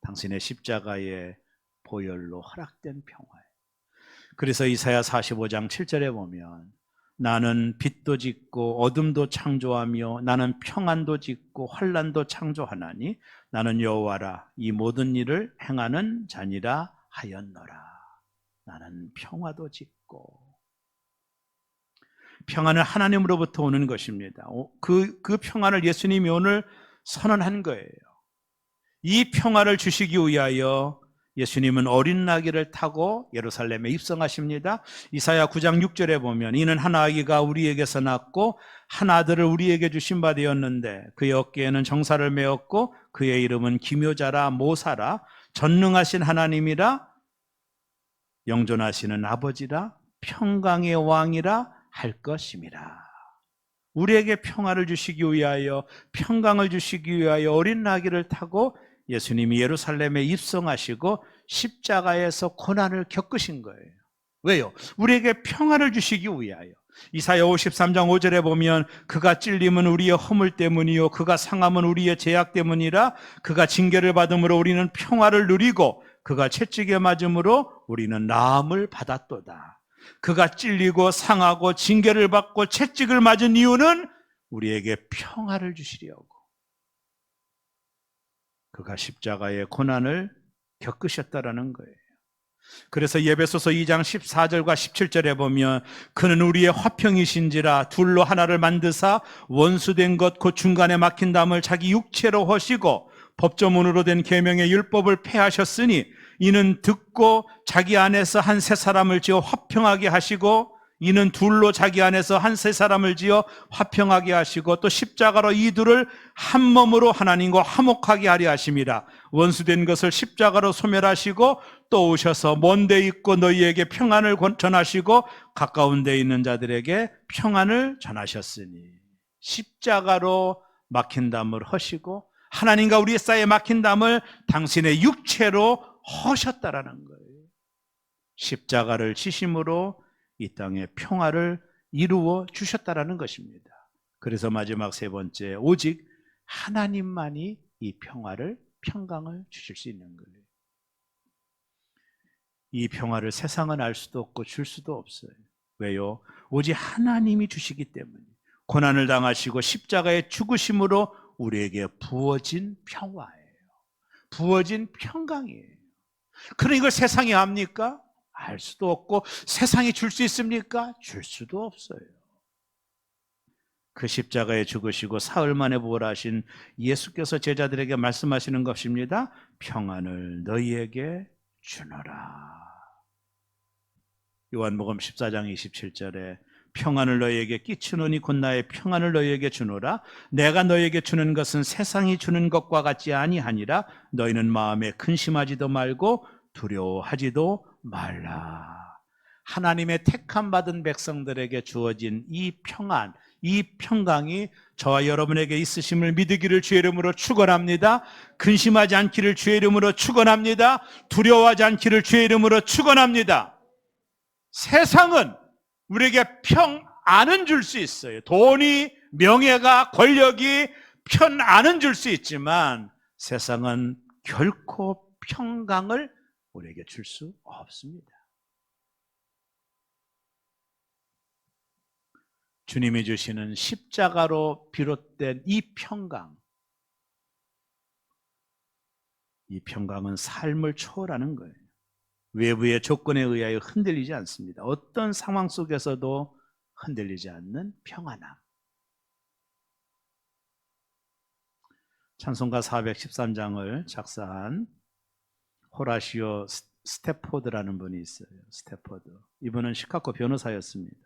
당신의 십자가의 보혈로 허락된 평화예요. 그래서 이사야 45장 7절에 보면 나는 빛도 짓고 어둠도 창조하며 나는 평안도 짓고 환난도 창조하나니 나는 여호와라 이 모든 일을 행하는 자니라 하였노라. 나는 평화도 짓고. 평안은 하나님으로부터 오는 것입니다. 그 평안을 예수님이 오늘 선언한 거예요. 이 평화를 주시기 위하여 예수님은 어린 나귀를 타고 예루살렘에 입성하십니다. 이사야 9장 6절에 보면 이는 한 아기가 우리에게서 낳고 한 아들을 우리에게 주신 바 되었는데 그의 어깨에는 정사를 메었고 그의 이름은 기묘자라 모사라 전능하신 하나님이라 영존하시는 아버지라 평강의 왕이라 할 것임이라. 우리에게 평화를 주시기 위하여, 평강을 주시기 위하여 어린 나귀를 타고 예수님이 예루살렘에 입성하시고 십자가에서 고난을 겪으신 거예요. 왜요? 우리에게 평화를 주시기 위하여. 이사야 53장 5절에 보면 그가 찔림은 우리의 허물 때문이요 그가 상함은 우리의 죄악 때문이라. 그가 징계를 받음으로 우리는 평화를 누리고 그가 채찍에 맞음으로 우리는 나음을 받았도다. 그가 찔리고 상하고 징계를 받고 채찍을 맞은 이유는 우리에게 평화를 주시려고. 그가 십자가의 고난을 겪으셨다라는 거예요. 그래서 에베소서 2장 14절과 17절에 보면 그는 우리의 화평이신지라 둘로 하나를 만드사 원수된 것 곧 중간에 막힌 담을 자기 육체로 허시고 법조문으로 된 계명의 율법을 폐하셨으니 이는 듣고 자기 안에서 한 새 사람을 지어 화평하게 하시고 이는 둘로 자기 안에서 한 새 사람을 지어 화평하게 하시고 또 십자가로 이 둘을 한 몸으로 하나님과 화목하게 하려 하심이라. 원수된 것을 십자가로 소멸하시고 또 오셔서 먼 데 있고 너희에게 평안을 전하시고 가까운 데 있는 자들에게 평안을 전하셨으니 십자가로 막힌 담을 허시고 하나님과 우리 사이에 막힌 담을 당신의 육체로 허셨다라는 거예요. 십자가를 지심으로 이 땅에 평화를 이루어 주셨다라는 것입니다. 그래서 마지막 세 번째, 오직 하나님만이 이 평강을 주실 수 있는 거예요. 이 평화를 세상은 알 수도 없고 줄 수도 없어요. 왜요? 오직 하나님이 주시기 때문에 고난을 당하시고 십자가의 죽으심으로 우리에게 부어진 평화예요. 부어진 평강이에요. 그럼 이걸 세상이 압니까? 알 수도 없고 세상이 줄 수 있습니까? 줄 수도 없어요. 그 십자가에 죽으시고 사흘 만에 부활하신 예수께서 제자들에게 말씀하시는 것입니다. 평안을 너희에게 주노라. 요한복음 14장 27절에 평안을 너희에게 끼치노니 곧 나의 평안을 너희에게 주노라. 내가 너희에게 주는 것은 세상이 주는 것과 같지 아니하니라. 너희는 마음에 근심하지도 말고 두려워하지도 말라. 하나님의 택함 받은 백성들에게 주어진 이 평안, 이 평강이 저와 여러분에게 있으심을 믿으기를 주의 이름으로 축원합니다. 근심하지 않기를 주의 이름으로 축원합니다. 두려워하지 않기를 주의 이름으로 축원합니다. 세상은 우리에게 평안은 줄 수 있어요. 돈이, 명예가, 권력이 평안은 줄 수 있지만 세상은 결코 평강을 우리에게 줄 수 없습니다. 주님이 주시는 십자가로 비롯된 이 평강, 이 평강은 삶을 초월하는 거예요. 외부의 조건에 의하여 흔들리지 않습니다. 어떤 상황 속에서도 흔들리지 않는 평안함. 찬송가 413장을 작사한 호라시오 스태포드라는 분이 있어요. 스태포드. 이분은 시카고 변호사였습니다.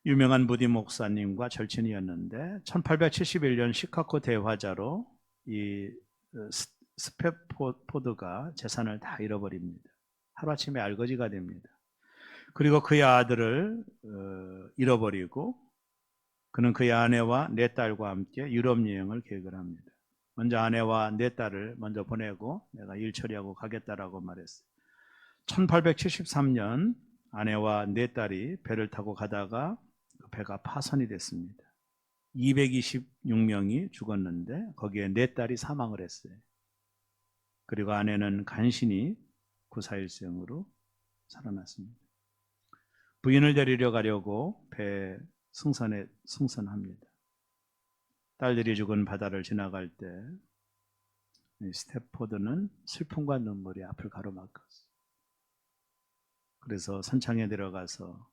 유명한 무디 목사님과 절친이었는데 1871년 시카고 대화자로 이 스태포드가 재산을 다 잃어버립니다. 하루아침에 알거지가 됩니다. 그리고 그의 아들을 잃어버리고 그는 그의 아내와 네 딸과 함께 유럽 여행을 계획을 합니다. 먼저 아내와 네 딸을 먼저 보내고 내가 일 처리하고 가겠다라고 말했어요. 1873년 아내와 네 딸이 배를 타고 가다가 배가 파손이 됐습니다. 226명이 죽었는데 거기에 네 딸이 사망을 했어요. 그리고 아내는 간신히 구사일생으로 살아났습니다. 부인을 데리러 가려고 배 승선합니다. 딸들이 죽은 바다를 지나갈 때 스태포드는 슬픔과 눈물이 앞을 가로막았어요. 그래서 선창에 들어가서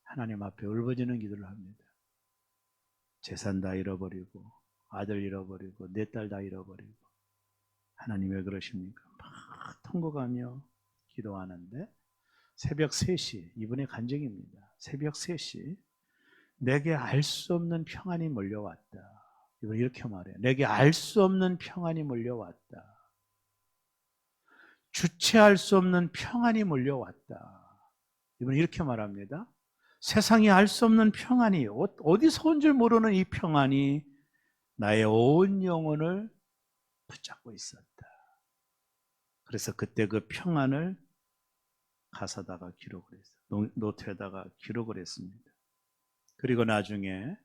하나님 앞에 울부짖는 기도를 합니다. 재산 다 잃어버리고 아들 잃어버리고 내 딸 다 잃어버리고 하나님 왜 그러십니까? 막 통곡하며 기도하는데 새벽 3시 이분의 간증입니다. 새벽 3시 내게 알 수 없는 평안이 몰려왔다. 이분 이렇게 말해요. 내게 알 수 없는 평안이 몰려왔다. 주체할 수 없는 평안이 몰려왔다. 이분 이렇게 말합니다. 세상이 알 수 없는 평안이 어디서 온 줄 모르는 이 평안이 나의 온 영혼을 붙잡고 있었다. 그래서 그때 그 평안을 가사다가 기록을 했어요. 노트에다가 기록을 했습니다. 그리고 나중에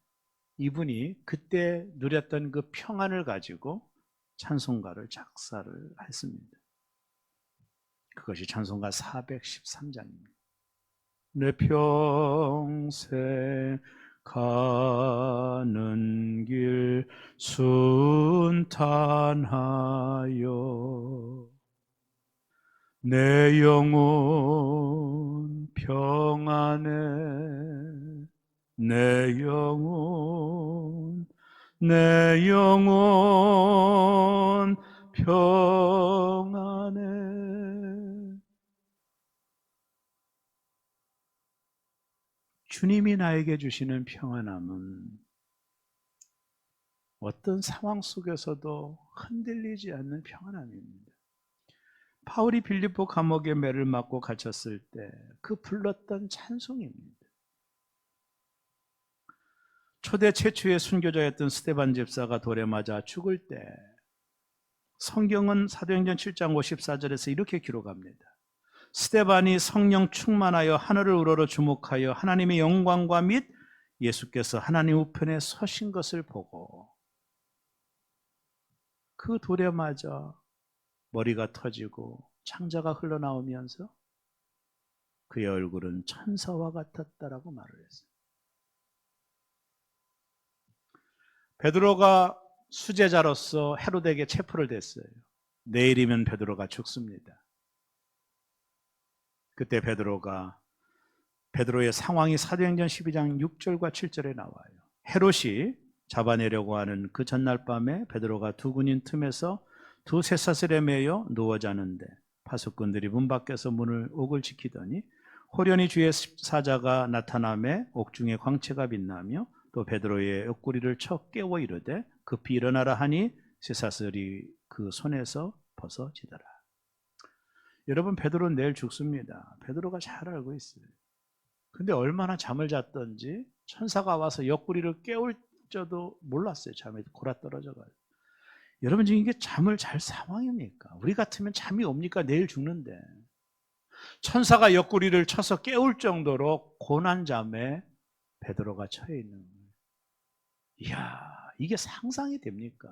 이분이 그때 누렸던 그 평안을 가지고 찬송가를 작사를 했습니다. 그것이 찬송가 413장입니다. 내 평생 가는 길 순탄하여 내 영혼 평안해. 내 영혼, 내 영혼 평안해. 주님이 나에게 주시는 평안함은 어떤 상황 속에서도 흔들리지 않는 평안함입니다. 바울이 빌립보 감옥에 매를 맞고 갇혔을 때 그 불렀던 찬송입니다. 초대 최초의 순교자였던 스데반 집사가 돌에 맞아 죽을 때 성경은 사도행전 7장 54절에서 이렇게 기록합니다. 스데반이 성령 충만하여 하늘을 우러러 주목하여 하나님의 영광과 및 예수께서 하나님 우편에 서신 것을 보고 그 돌에 맞아 머리가 터지고 창자가 흘러나오면서 그의 얼굴은 천사와 같았다라고 말을 했어요. 베드로가 수제자로서 헤롯에게 체포를 됐어요. 내일이면 베드로가 죽습니다. 그때 베드로의 상황이 사도행전 12장 6절과 7절에 나와요. 헤롯이 잡아내려고 하는 그 전날 밤에 베드로가 두 군인 틈에서 두 쇠사슬에 매여 누워 자는데 파수꾼들이 문 밖에서 문을 옥을 지키더니 호련히 주의 사자가 나타나매 옥중에 광채가 빛나며 또 베드로의 옆구리를 쳐 깨워 이르되 급히 일어나라 하니 쇠사슬이 그 손에서 벗어지더라. 여러분, 베드로는 내일 죽습니다. 베드로가 잘 알고 있어요. 근데 얼마나 잠을 잤던지 천사가 와서 옆구리를 깨울 줄도 몰랐어요. 잠에 골아떨어져가지고. 여러분, 지금 이게 잠을 잘 상황입니까? 우리 같으면 잠이 옵니까? 내일 죽는데. 천사가 옆구리를 쳐서 깨울 정도로 고난잠에 베드로가 처해 있는 거예요. 이야, 이게 상상이 됩니까?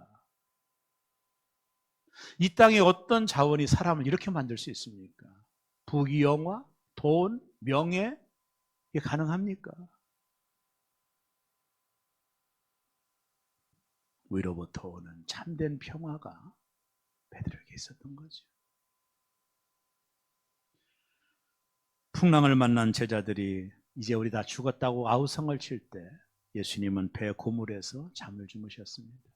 이 땅에 어떤 자원이 사람을 이렇게 만들 수 있습니까? 부귀영화, 돈, 명예, 이게 가능합니까? 위로부터 오는 참된 평화가 베드로에게 있었던 거죠. 풍랑을 만난 제자들이 이제 우리 다 죽었다고 아우성을 칠 때 예수님은 배 고물에서 잠을 주무셨습니다.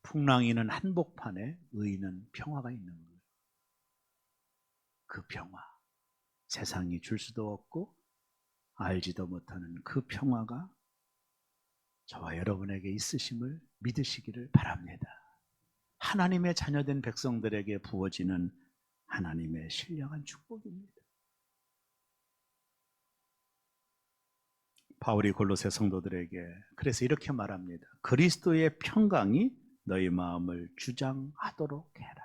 풍랑이는 한복판에 의인은 평화가 있는 거예요. 그 평화, 세상이 줄 수도 없고 알지도 못하는 그 평화가 저와 여러분에게 있으심을 믿으시기를 바랍니다. 하나님의 자녀된 백성들에게 부어지는 하나님의 신령한 축복입니다. 바울이 골로새 성도들에게 그래서 이렇게 말합니다. 그리스도의 평강이 너희 마음을 주장하도록 해라.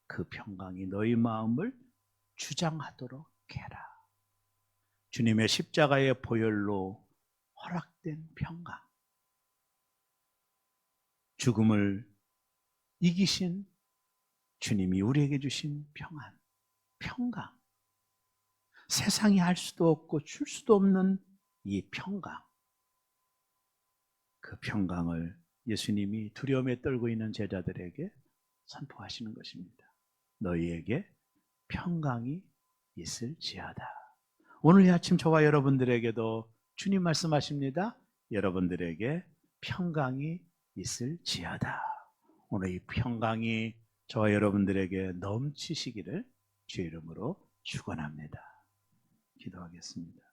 그 평강이 너희 마음을 주장하도록 해라. 주님의 십자가의 보혈로 허락된 평강, 죽음을 이기신 주님이 우리에게 주신 평강, 세상이 할 수도 없고 줄 수도 없는 이 평강, 그 평강을 예수님이 두려움에 떨고 있는 제자들에게 선포하시는 것입니다. 너희에게 평강이 있을지어다. 오늘 이 아침 저와 여러분들에게도 주님 말씀하십니다. 여러분들에게 평강이 있을지어다. 오늘 이 평강이 저와 여러분들에게 넘치시기를 주의 이름으로 축원합니다. 기도하겠습니다.